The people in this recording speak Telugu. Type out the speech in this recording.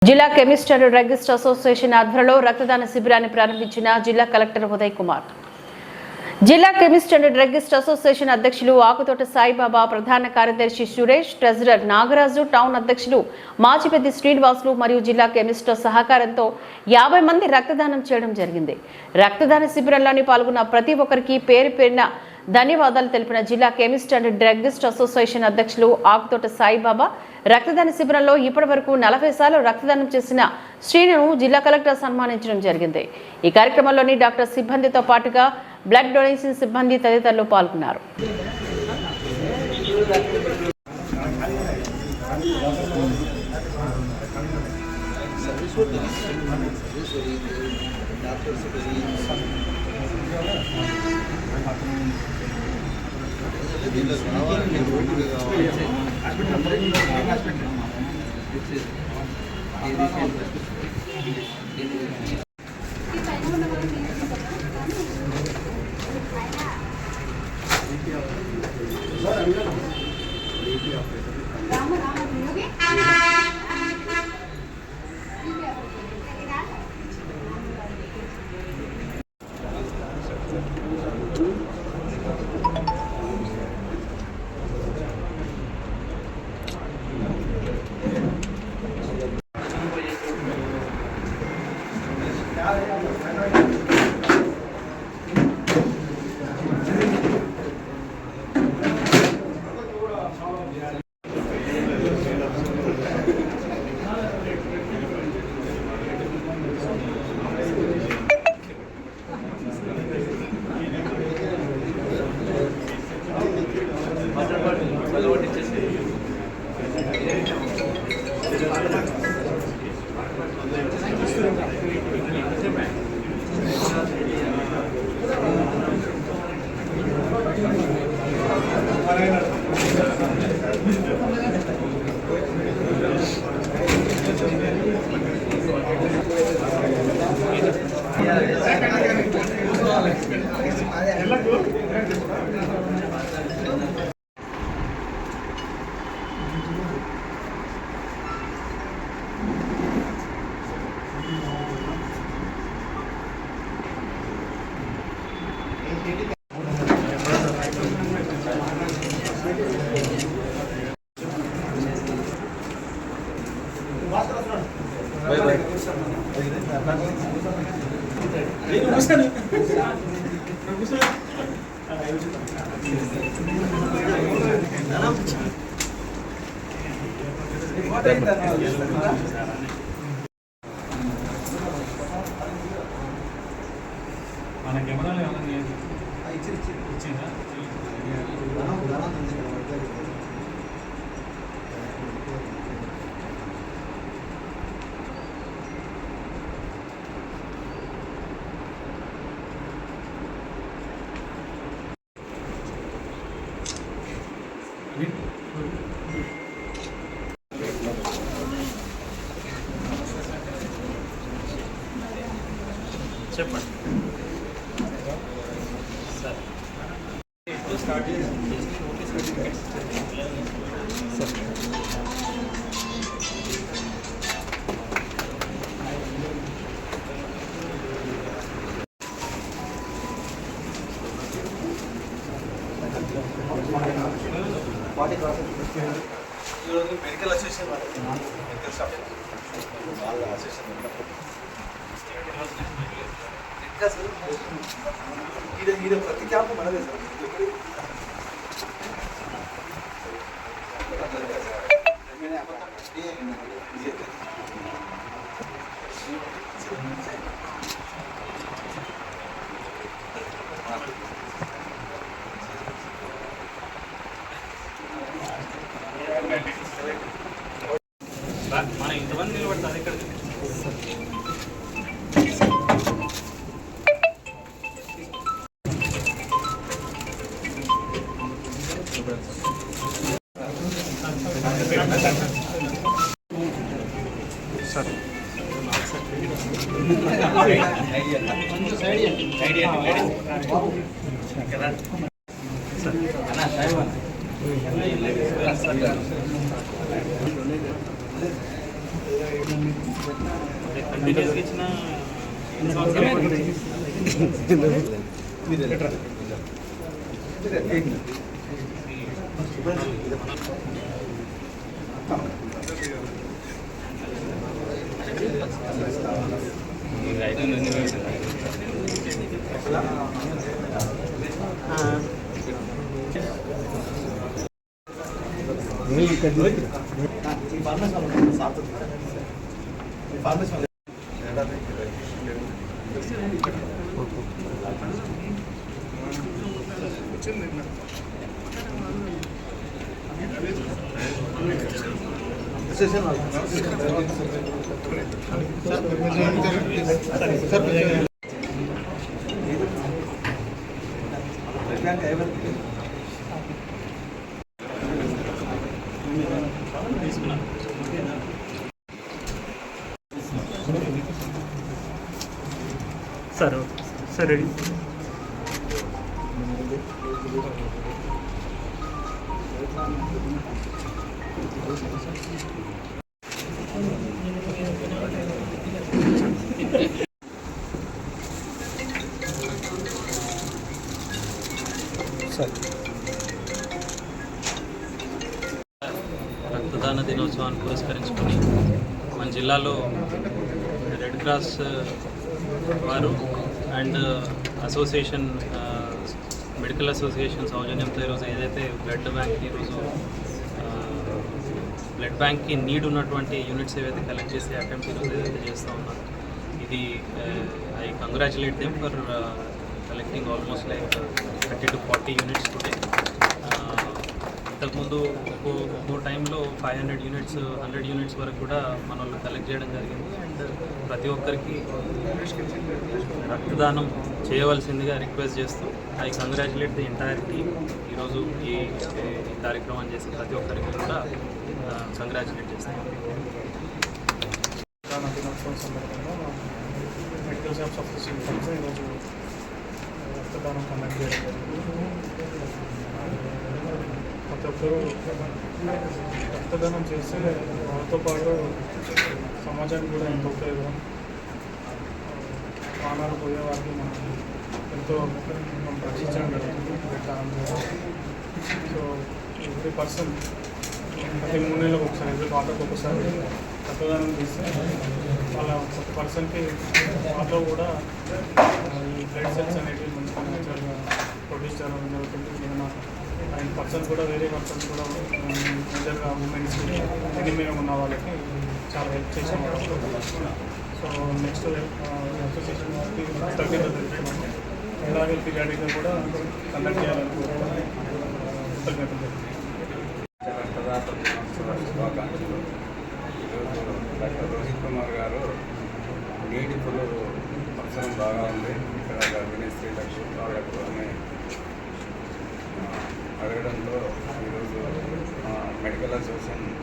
జిల్లా కెమిస్ట్ అండ్ డ్రగ్గిస్ట్ అసోసియేషన్ ఆధ్వర్యంలో రక్తదాన శిబిరాన్ని ప్రారంభించిన జిల్లా కలెక్టర్ ఉదయ్ కుమార్. జిల్లా కెమిస్ట్ అండ్ డ్రగ్గిస్ట్ అసోసియేషన్ అధ్యక్షులు ఆకుతోట సాయిబాబా, ప్రధాన కార్యదర్శి సురేష్, ట్రెజరర్ నాగరాజు, టౌన్ అధ్యక్షులు మాచిపెద్ది శ్రీనివాసులు మరియు జిల్లా కెమిస్ట్ సహకారంతో 50 మంది రక్తదానం చేయడం జరిగింది. రక్తదాన శిబిరంలోని పాల్గొన్న ప్రతి ఒక్కరికి పేరు పేరున ధన్యవాదాలు తెలిపిన జిల్లా కెమిస్ట్ అండ్ డ్రగ్గిస్ట్ అసోసియేషన్ అధ్యక్షులు ఆకుతోట సాయిబాబా, రక్తదాన శిబిరంలో ఇప్పటి వరకు 40 సార్లు రక్తదానం చేసిన శ్రీను జిల్లా కలెక్టర్ సన్మానించడం జరిగింది. ఈ కార్యక్రమంలోని డాక్టర్ సిబ్బందితో పాటుగా బ్లడ్ డొనేషన్ సిబ్బంది తదితరులు పాల్గొన్నారు. మన కెమెరాలో ఏమన్నా ఇచ్చిందా? చెప్పండి sir. Start medical association medical staff వాళ్ళ అసోసియేషన్ ప్రతి క్యాంపు మనదే సార్. మనం ఇంతమంది నిలబడతారు ఇక్కడ. కంటిన్యూస్గా ఇచ్చిన ఎన్ని సంవత్సరాలు సరే రక్తదాన దినోత్సవాన్ని పురస్కరించుకొని మన జిల్లాలో రెడ్ క్రాస్ వారు అండ్ అసోసియేషన్ మెడికల్ అసోసియేషన్ సౌజన్యంతో ఈరోజు ఏదైతే బ్లడ్ బ్యాంక్ ఈరోజు బ్లడ్ బ్యాంక్కి నీడ్ ఉన్నటువంటి యూనిట్స్ ఏవైతే కలెక్ట్ చేసే అటెంప్ట్ ఈరోజు ఏదైతే చేస్తూ ఉన్నారు ఇది I congratulate them for collecting almost like 30 to 40 units today. ఇంతకుముందు ఒక్కో టైంలో 500 యూనిట్స్ 100 యూనిట్స్ వరకు కూడా మన వాళ్ళు కలెక్ట్ చేయడం జరిగింది. అండ్ ప్రతి ఒక్కరికి రక్తదానం చేయవలసిందిగా రిక్వెస్ట్ చేస్తూ I congratulate the entire team. ఈరోజు ఈ కార్యక్రమం చేసి ప్రతి ఒక్కరికి కూడా కంగ్రాచులేట్ చేస్తాను. రక్తదాన దినోత్సవం సందర్భంగా మెడికల్ షాప్స్ అసోసియేషన్ తరఫున ఈరోజు రక్తదానం కండక్ట్ చేయడం జరిగింది. ప్రతి ఒక్కరూ రక్తదానం చేస్తే వాళ్ళతో పాటు సమాజానికి కూడా ఎంతో ఉపయోగం. ప్రాణాలు పోయే వారికి మనం ఎంతో రక్షించడం జరుగుతుంది రక్తదానం చేయడం. సో ఎవ్రీ పర్సన్ ప్రతి 3 నెలలకు ఒకసారి ఎవ్రీ క్వార్టర్కి ఒకసారి రక్తదానం చేస్తే వాళ్ళ ఒక పర్సన్కి వాళ్ళలో కూడా ఈ బ్లడ్ సెల్స్ అనేవి మంచిగా నేచురల్గా ప్రొడ్యూస్ చేయడం జరుగుతుంది. ఏదైనా 9% కూడా వేరే పర్సన్స్ కూడా మేజర్గా ఉమెన్స్కి ఎనిమిది ఉన్న వాళ్ళకి చాలా హెల్ప్ చేసాం. సో నెక్స్ట్ అసోసియేషన్ వారికి కృతజ్ఞతలు తెలుపుతున్నాము. ఇలాగే పీరియాడిక్గా కూడా కండక్ట్ చేయాలని కృతజ్ఞతలు తెలుపుతున్నాము. రక్తదాత దినోత్సవ శుభాకాంక్షలు. ఈరోజు డాక్టర్ రోహిత్ కుమార్ గారు నీటిపులు అవసరం బాగా ఉంది, ఇక్కడ గర్భిణీ స్త్రీలకు వాళ్ళకు అని అడగడంతో ఈరోజు మెడికల్ అసోసియేషన్